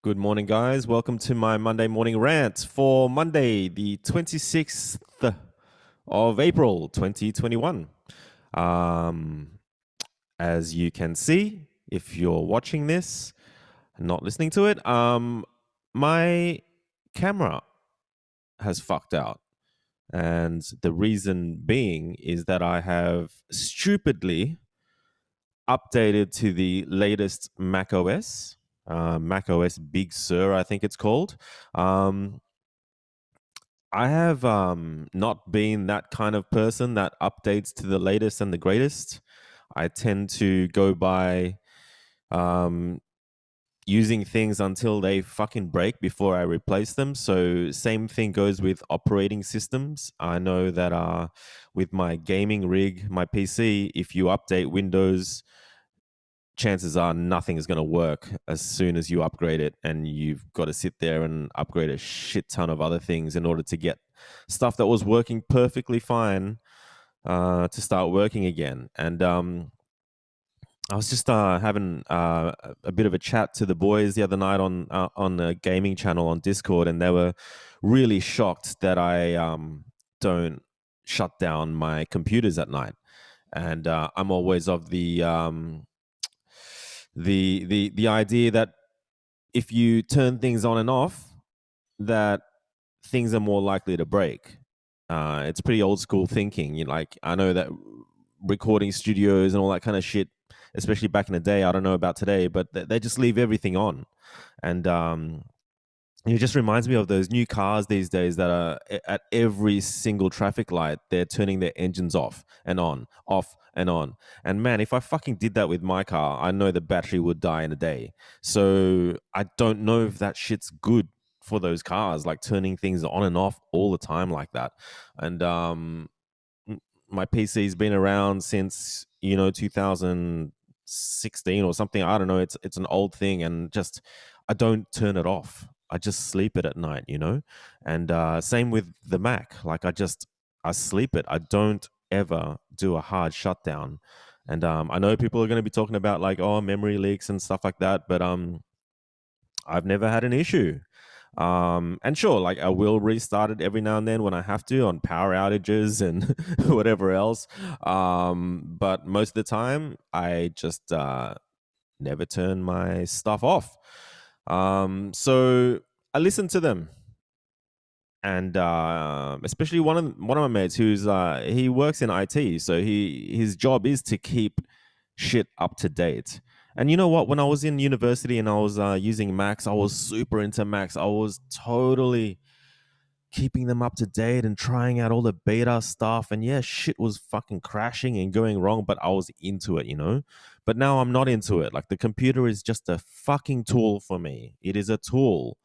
Good morning, guys. Welcome to my Monday morning rant for Monday, the 26th of April, 2021. Um, as you can see, if you're watching this, not listening to it, my camera has fucked out. And the reason being is that I have stupidly updated to the latest macOS, macOS Big Sur, I think it's called. Um, I have not been that kind of person that updates to the latest and the greatest. I tend to go by um, using things until they fucking break before I replace them. So same thing goes with operating systems. I know that with my gaming rig, my PC, if you update Windows, chances are nothing is going to work as soon as you upgrade it, and you've got to sit there and upgrade a shit ton of other things in order to get stuff that was working perfectly fine to start working again. And I was just having a bit of a chat to the boys the other night on the gaming channel on Discord, and they were really shocked that I don't shut down my computers at night. And I'm always of the idea that if you turn things on and off, that things are more likely to break. It's pretty old school thinking. Like, I know that recording studios and all that kind of shit, especially back in the day, I don't know about today, but they just leave everything on. And it just reminds me of those new cars these days that are at every single traffic light, they're turning their engines off and on, off and on. And man, if I fucking did that with my car, I know the battery would die in a day. So I don't know if that shit's good for those cars, like turning things on and off all the time like that. And my PC's been around since 2016 or something. I don't know. It's an old thing, and just I don't turn it off. I just sleep it at night. And same with the Mac. Like I sleep it. I don't ever do a hard shutdown. And I know people are going to be talking about like, oh, memory leaks and stuff like that, but I've never had an issue. And sure, like I will restart it every now and then when I have to on power outages and whatever else. But most of the time, I just never turn my stuff off. So I listen to them, and especially one of my mates who's he works in IT, so his job is to keep shit up to date. And you know what? When I was in university and I was using Macs, I was super into Macs. I was totally keeping them up to date and trying out all the beta stuff. And yeah, shit was fucking crashing and going wrong, but I was into it. But now I'm not into it. Like the computer is just a fucking tool for me. It is a tool.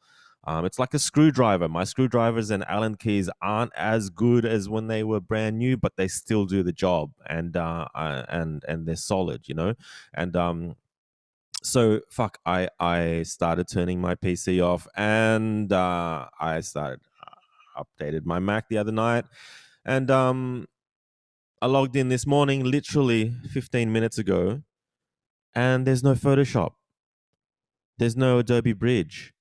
It's like a screwdriver. My screwdrivers and Allen keys aren't as good as when they were brand new, but they still do the job, and they're solid. And so fuck, I started turning my PC off, and I started updated my Mac the other night, and I logged in this morning, literally 15 minutes ago, and there's no Photoshop, there's no Adobe Bridge,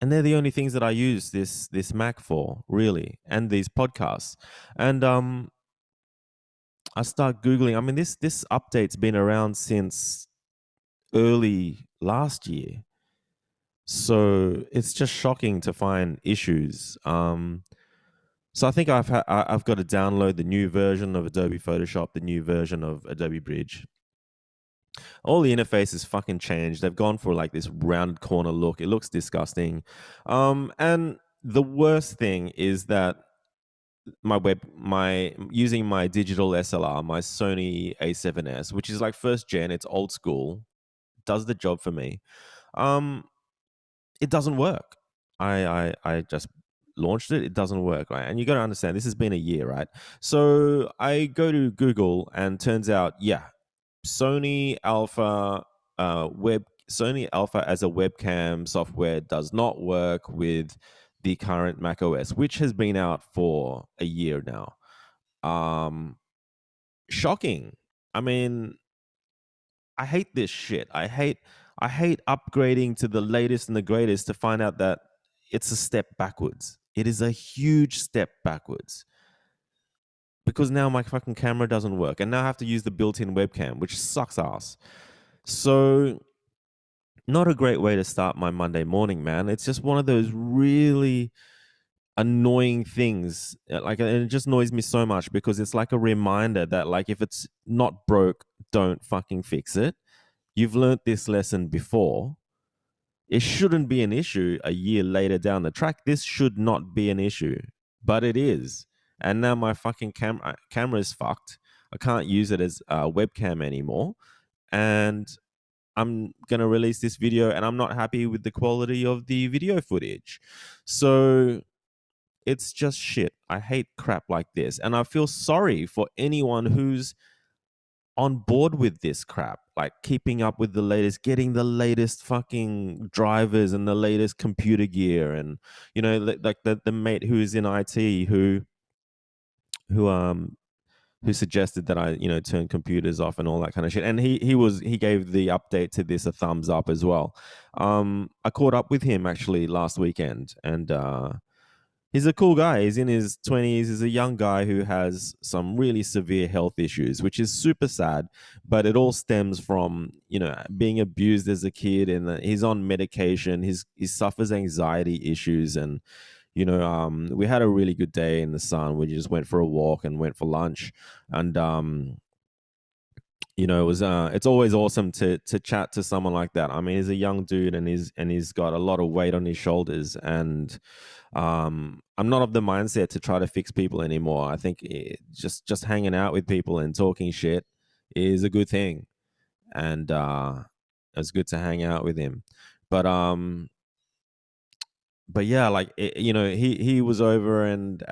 and they're the only things that I use this Mac for, really, and these podcasts. And I start googling. I mean, this update's been around since early last year, so it's just shocking to find issues. So I think I've got to download the new version of Adobe Photoshop, the new version of Adobe Bridge. All the interface is fucking changed. They've gone for like this rounded corner look. It looks disgusting. And the worst thing is that my using my digital SLR, my Sony A7S, which is like first gen, it's old school, does the job for me. Um, it doesn't work. I just launched it. It doesn't work, right? And you got to understand, this has been a year, right? So I go to Google, and turns out, yeah, Sony Alpha Sony Alpha as a webcam software does not work with the current macOS, which has been out for a year now. Um, Shocking. I mean, I hate this shit. I hate upgrading to the latest and the greatest to find out that it's a step backwards. It is a huge step backwards because now my fucking camera doesn't work, and now I have to use the built-in webcam, which sucks ass. So, not a great way to start my Monday morning, man. It's just one of those really annoying things. Like, and it just annoys me so much because it's like a reminder that, like, if it's not broke, don't fucking fix it. You've learnt this lesson before. It shouldn't be an issue a year later down the track. This should not be an issue, but it is. And now my fucking camera is fucked. I can't use it as a webcam anymore. And I'm going to release this video and I'm not happy with the quality of the video footage. So it's just shit. I hate crap like this. And I feel sorry for anyone who's on board with this crap, like keeping up with the latest, getting the latest fucking drivers and the latest computer gear. And, you know, like the mate who's in IT who, who suggested that I, you know, turn computers off and all that kind of shit. And he gave the update to this a thumbs up as well. I caught up with him actually last weekend, and he's a cool guy. He's in his 20s. He's a young guy who has some really severe health issues, which is super sad. But it all stems from, you know, being abused as a kid, and he's on medication. He suffers anxiety issues, and you know, we had a really good day in the sun. We just went for a walk and went for lunch, and you know, it was it's always awesome to chat to someone like that. I mean, he's a young dude, and he's got a lot of weight on his shoulders, and I'm not of the mindset to try to fix people anymore. I think just hanging out with people and talking shit is a good thing, and it's good to hang out with him. But yeah, like you know, he was over, and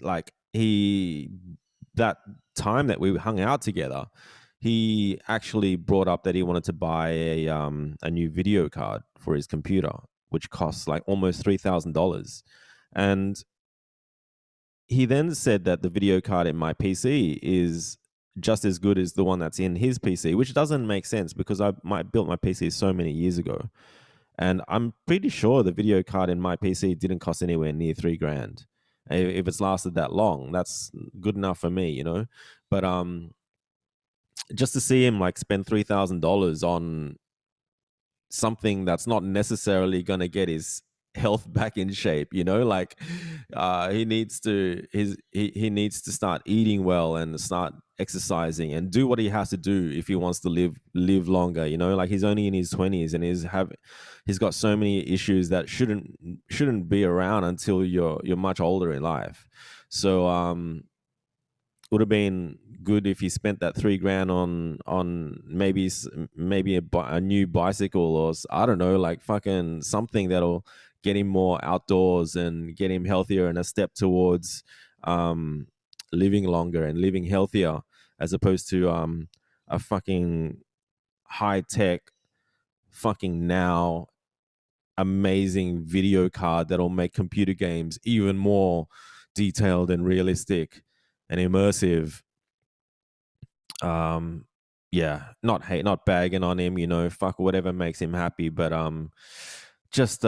like he that time that we hung out together, he actually brought up that he wanted to buy a new video card for his computer, which costs like almost $3,000. And he then said that the video card in my PC is just as good as the one that's in his PC, which doesn't make sense because built my PC so many years ago. And I'm pretty sure the video card in my PC didn't cost anywhere near $3,000. If it's lasted that long, that's good enough for me, you know. But just to see him like spend $3,000 on something that's not necessarily going to get his health back in shape, you know, like he needs to he needs to start eating well and start exercising and do what he has to do if he wants to live longer, you know. Like, he's only in his 20s, and he's got so many issues that shouldn't be around until you're much older in life. So would have been good if he spent that $3,000 on maybe a new bicycle, or I don't know, like fucking something that'll get him more outdoors and get him healthier and a step towards living longer and living healthier, as opposed to a fucking high tech fucking now amazing video card that'll make computer games even more detailed and realistic and immersive. um not bagging on him, you know, fuck whatever makes him happy, but just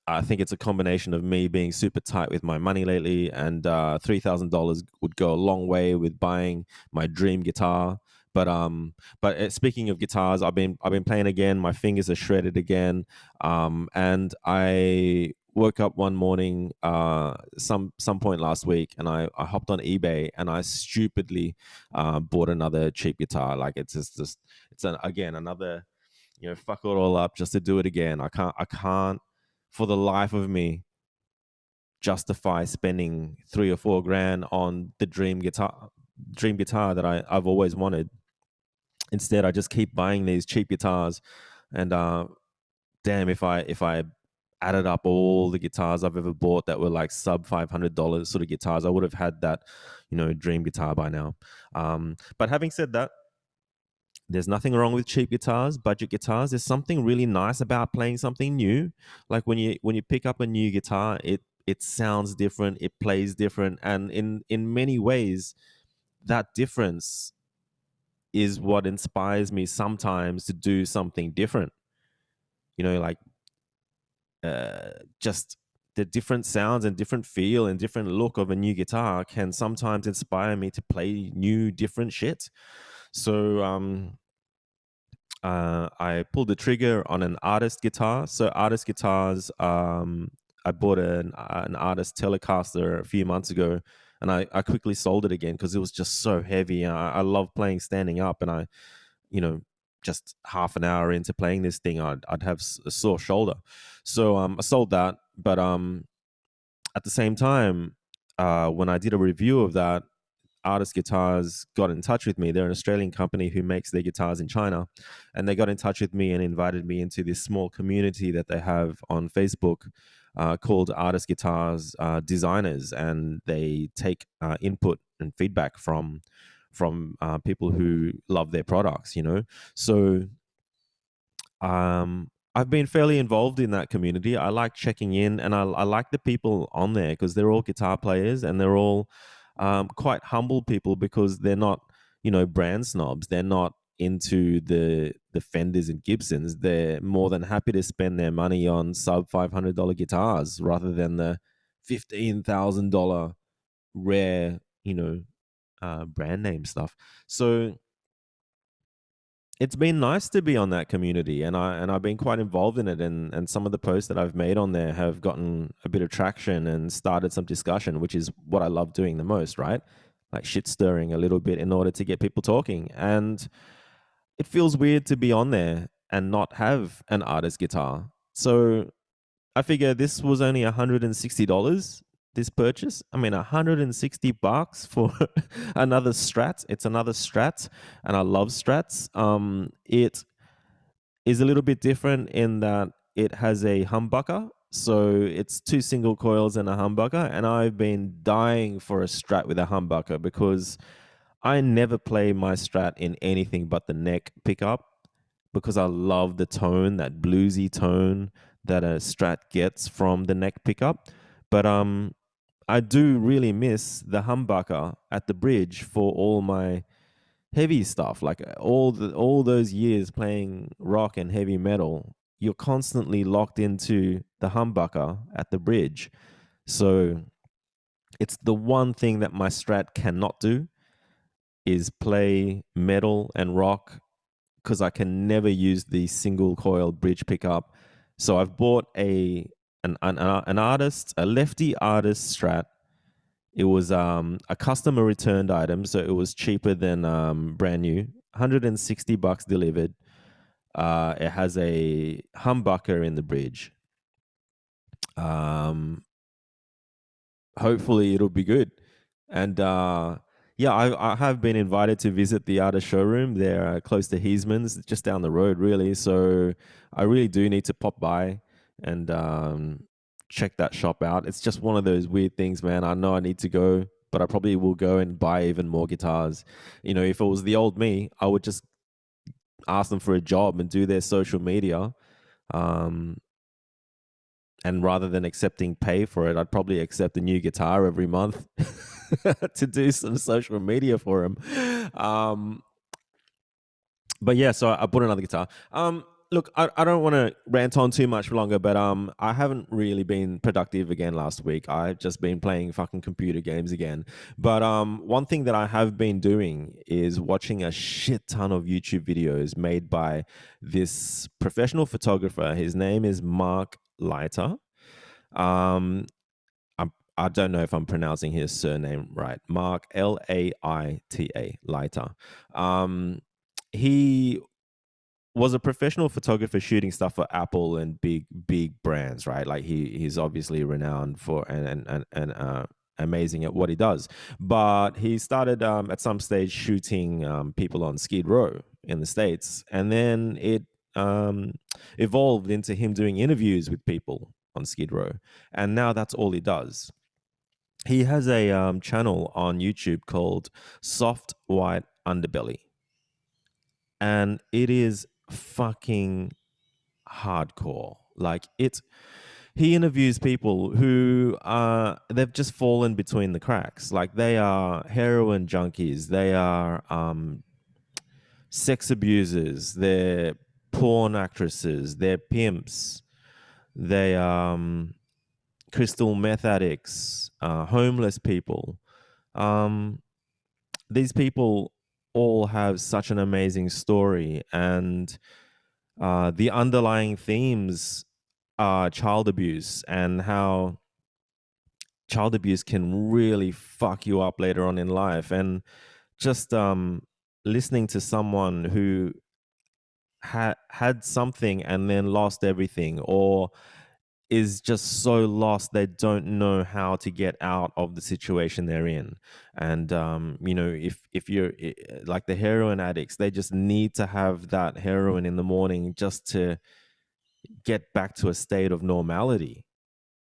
I think it's a combination of me being super tight with my money lately, and $3,000 would go a long way with buying my dream guitar. But speaking of guitars, I've been playing again. My fingers are shredded again, and I woke up one morning some point last week, and I hopped on eBay, and I stupidly bought another cheap guitar. Like, it's just again another, you know, fuck it all up just to do it again. I can't for the life of me justify spending 3 or 4 grand on the dream guitar that I've always wanted. Instead, I just keep buying these cheap guitars, and damn, if I added up all the guitars I've ever bought that were like sub $500 sort of guitars, I would have had that, you know, dream guitar by now. But having said that, there's nothing wrong with cheap guitars, budget guitars. There's something really nice about playing something new. Like when you pick up a new guitar, it sounds different, it plays different, and in many ways, that difference is what inspires me sometimes to do something different. Like just the different sounds and different feel and different look of a new guitar can sometimes inspire me to play new different shit. So I pulled the trigger on an artist guitar. So artist guitars, I bought an artist Telecaster a few months ago, and I quickly sold it again because it was just so heavy. I love playing standing up, and you know, just half an hour into playing this thing, I'd have a sore shoulder. So I sold that, but at the same time, when I did a review of that, Artist Guitars got in touch with me. They're an Australian company who makes their guitars in China, and they got in touch with me and invited me into this small community that they have on Facebook called Artist Guitars Designers, and they take input and feedback from people who love their products. So I've been fairly involved in that community. I like checking in, and I like the people on there because they're all guitar players and they're all quite humble people because they're not, brand snobs. They're not into the Fenders and Gibsons. They're more than happy to spend their money on sub $500 guitars rather than the $15,000 rare, brand name stuff. So it's been nice to be on that community, and I've been quite involved in it, and some of the posts that I've made on there have gotten a bit of traction and started some discussion, which is what I love doing the most, right? Like shit stirring a little bit in order to get people talking. And it feels weird to be on there and not have an artist guitar. So I figure this was only $160, this purchase. I mean, $160 for another Strat. It's another Strat, and I love Strats. It is a little bit different in that it has a humbucker. So it's two single coils and a humbucker, and I've been dying for a Strat with a humbucker because I never play my Strat in anything but the neck pickup because I love the tone, that bluesy tone that a Strat gets from the neck pickup. But I do really miss the humbucker at the bridge for all my heavy stuff. Like all those years playing rock and heavy metal, you're constantly locked into the humbucker at the bridge. So it's the one thing that my Strat cannot do is play metal and rock because I can never use the single coil bridge pickup. So I've bought an artist, a lefty artist Strat. It was a customer returned item, so it was cheaper than brand new. $160 delivered. It has a humbucker in the bridge. Hopefully it'll be good. And yeah, I have been invited to visit the artist showroom. They're close to Heasman's, just down the road, really. So I really do need to pop by and check that shop out. It's just one of those weird things, man. I know I need to go, but I probably will go and buy even more guitars. If it was the old me, I would just ask them for a job and do their social media. And rather than accepting pay for it, I'd probably accept a new guitar every month to do some social media for him. But yeah, so I bought another guitar. Look, I don't want to rant on too much longer, but I haven't really been productive again last week. I've just been playing fucking computer games again. But one thing that I have been doing is watching a shit ton of YouTube videos made by this professional photographer. His name is Mark Laita. I don't know if I'm pronouncing his surname right. Mark Laita, Laita. He was a professional photographer shooting stuff for Apple and big brands, right? Like he's obviously renowned for and amazing at what he does. But he started at some stage shooting people on Skid Row in the States, and then it evolved into him doing interviews with people on Skid Row, and now that's all he does. He has a channel on YouTube called Soft White Underbelly, and it is fucking hardcore. Like he interviews people who they've just fallen between the cracks. Like they are heroin junkies. They are sex abusers, they're porn actresses, they're pimps, they crystal meth addicts, homeless people. Um, these people all have such an amazing story, and the underlying themes are child abuse and how child abuse can really fuck you up later on in life. And just listening to someone who had something and then lost everything, or is just so lost they don't know how to get out of the situation they're in. And if you're like the heroin addicts, they just need to have that heroin in the morning just to get back to a state of normality.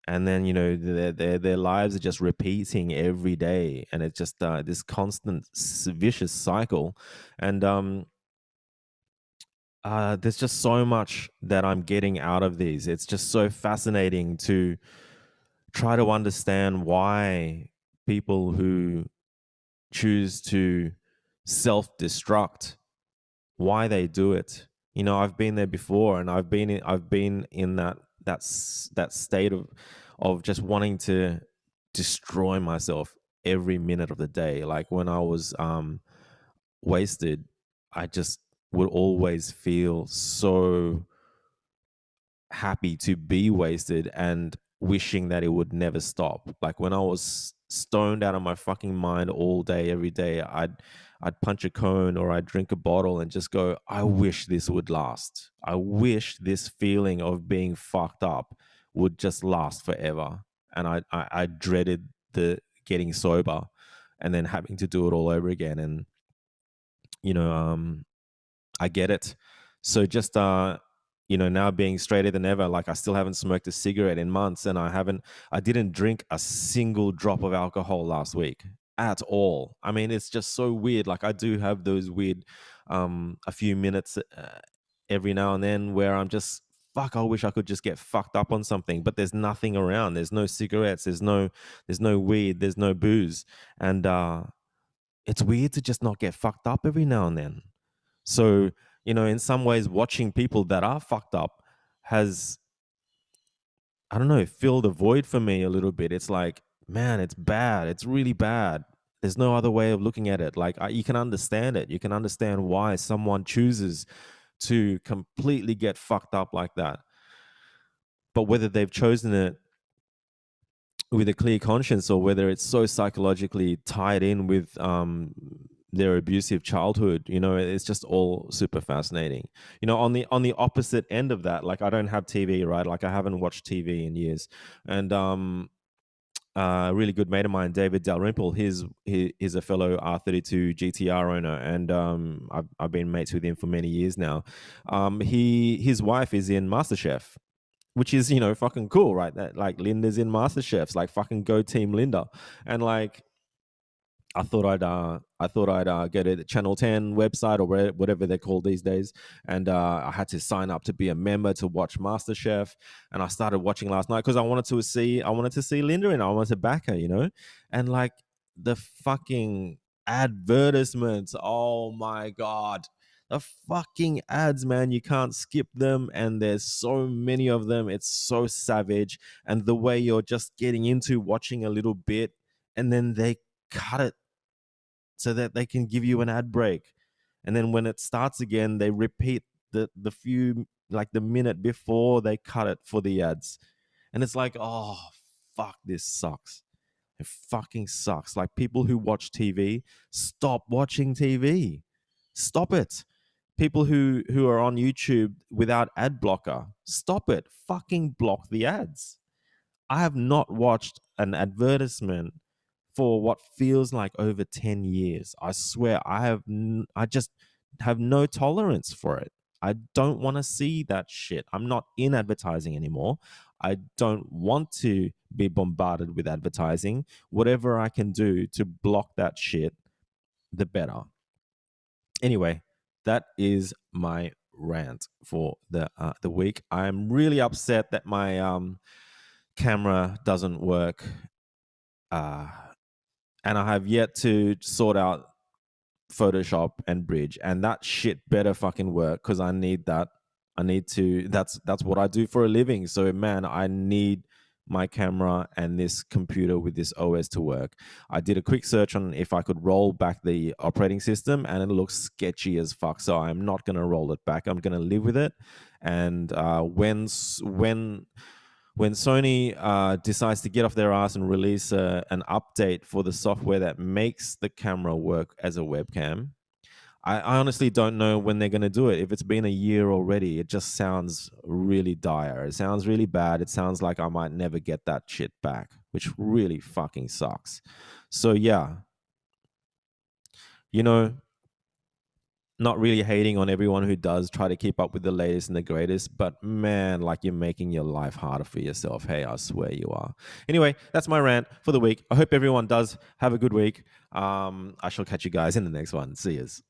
And then their lives are just repeating every day, and it's just this constant vicious cycle. And there's just so much that I'm getting out of these. It's just so fascinating to try to understand why people who choose to self-destruct, why they do it. I've been there before, and I've been in that state of just wanting to destroy myself every minute of the day. Like when I was wasted, I just would always feel so happy to be wasted and wishing that it would never stop. Like when I was stoned out of my fucking mind all day, every day, I'd punch a cone or I'd drink a bottle and just go, I wish this would last. I wish this feeling of being fucked up would just last forever. And I dreaded the getting sober and then having to do it all over again. And you know, I get it. So just now being straighter than ever, like I still haven't smoked a cigarette in months, and I didn't drink a single drop of alcohol last week at all. I mean, it's just so weird. Like I do have those weird a few minutes every now and then where I'm just fuck, I wish I could just get fucked up on something, but there's nothing around. There's no cigarettes, there's no weed, there's no booze. And it's weird to just not get fucked up every now and then. So, in some ways, watching people that are fucked up has, I don't know, filled a void for me a little bit. It's like, man, it's bad. It's really bad. There's no other way of looking at it. Like, you can understand it. You can understand why someone chooses to completely get fucked up like that. But whether they've chosen it with a clear conscience or whether it's so psychologically tied in with their abusive childhood, it's just all super fascinating. On the opposite end of that, like I don't have TV, right? Like I haven't watched TV in years. And a really good mate of mine, David Dalrymple, he's a fellow R32 GTR owner, and I've been mates with him for many years now. His wife is in MasterChef, which is fucking cool, right? That like Linda's in MasterChefs, like fucking go team Linda. And like I thought I'd go to the Channel 10 website or whatever they're called these days, and I had to sign up to be a member to watch MasterChef. And I started watching last night because I wanted to see Linda, and I wanted to back her. And like the fucking advertisements, oh my god, the fucking ads, man, you can't skip them, and there's so many of them. It's so savage, and the way you're just getting into watching a little bit, and then they cut it so that they can give you an ad break. And then when it starts again, they repeat the few, like the minute before they cut it for the ads. And it's like, oh, fuck, this sucks. It fucking sucks. Like people who watch TV, stop watching TV. Stop it. People who are on YouTube without ad blocker, stop it. Fucking block the ads. I have not watched an advertisement for what feels like over 10 years. I swear I just have no tolerance for it. I don't want to see that shit. I'm not in advertising anymore. I don't want to be bombarded with advertising. Whatever I can do to block that shit, the better. Anyway, that is my rant for the week. I'm really upset that my camera doesn't work. And I have yet to sort out Photoshop and Bridge, and that shit better fucking work because I need that. I need to. That's what I do for a living. So man, I need my camera and this computer with this OS to work. I did a quick search on if I could roll back the operating system, and it looks sketchy as fuck. So I'm not going to roll it back. I'm going to live with it. And when Sony decides to get off their ass and release an update for the software that makes the camera work as a webcam, I honestly don't know when they're going to do it. If it's been a year already, it just sounds really dire. It sounds really bad. It sounds like I might never get that shit back, which really fucking sucks. So yeah, you know, not really hating on everyone who does try to keep up with the latest and the greatest, but man, like you're making your life harder for yourself. Hey, I swear you are. Anyway, that's my rant for the week. I hope everyone does have a good week. I shall catch you guys in the next one. See yous.